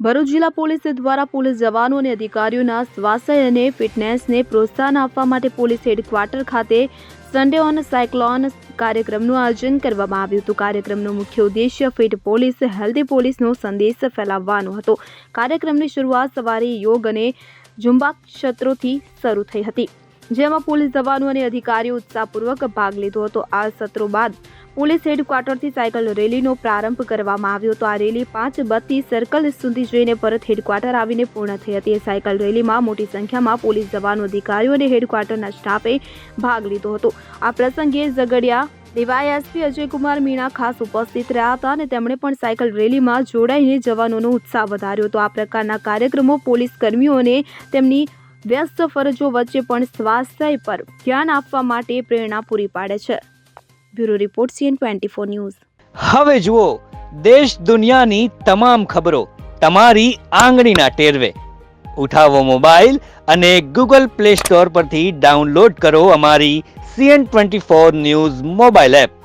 ભરૂચ જિલ્લા પોલીસ દ્વારા પોલીસ જવાનો અને અધિકારીઓના સ્વાસ્થ્ય અને ફિટનેસને પ્રોત્સાહન આપવા માટે પોલીસ હેડક્વાર્ટર ખાતે સન્ડે ઓન સાયક્લોન કાર્યક્રમનું આયોજન કરવામાં આવ્યું હતું। કાર્યક્રમનો મુખ્ય ઉદ્દેશ્ય ફિટ પોલીસ હેલ્ધી પોલીસનો સંદેશ ફેલાવવાનો હતો। કાર્યક્રમની શરૂઆત સવારે યોગ અને ઝુંબા સત્રોથી શરૂ થઈ હતી, જેમાં પોલીસ જવાનો અને અધિકારીઓ ઉત્સાહપૂર્વક ભાગ લીધો હતો। આ સત્રો બાદ પોલીસ હેડક્વાર્ટરથી સાયકલ રેલીનો પ્રારંભ કરવામાં આવ્યો હતો। આ રેલી 5 બત્તી સર્કલ સુધી જઈને પરત હેડક્વાર્ટર આવીને પૂર્ણ થઈ હતી। સાયકલ રેલીમાં મોટી સંખ્યામાં પોલીસ જવાનો, અધિકારીઓ અને હેડક્વાર્ટરના સ્ટાફે ભાગ લીધો હતો। આ પ્રસંગે ઝઘડિયા ડીવાયએસપી અજયકુમાર મીણા ખાસ ઉપસ્થિત રહ્યા હતા અને તેમણે પણ સાયકલ રેલીમાં જોડાઈને જવાનોનો ઉત્સાહ વધાર્યો હતો। આ પ્રકારના કાર્યક્રમો પોલીસ કર્મીઓને તેમની વ્યસ્ત ફરજો વચ્ચે પણ સ્વાસ્થ્ય પર ધ્યાન આપવા માટે પ્રેરણા પૂરી પાડે છે। Bureau report CN24 news. હવે જુઓ દેશ દુનિયાની તમામ ખબરો તમારી આંગળીના ટેરવે। ઉઠાવો મોબાઈલ અને Google Play Store પરથી ડાઉનલોડ કરો અમારી CN24 ન્યૂઝ મોબાઈલ એપ।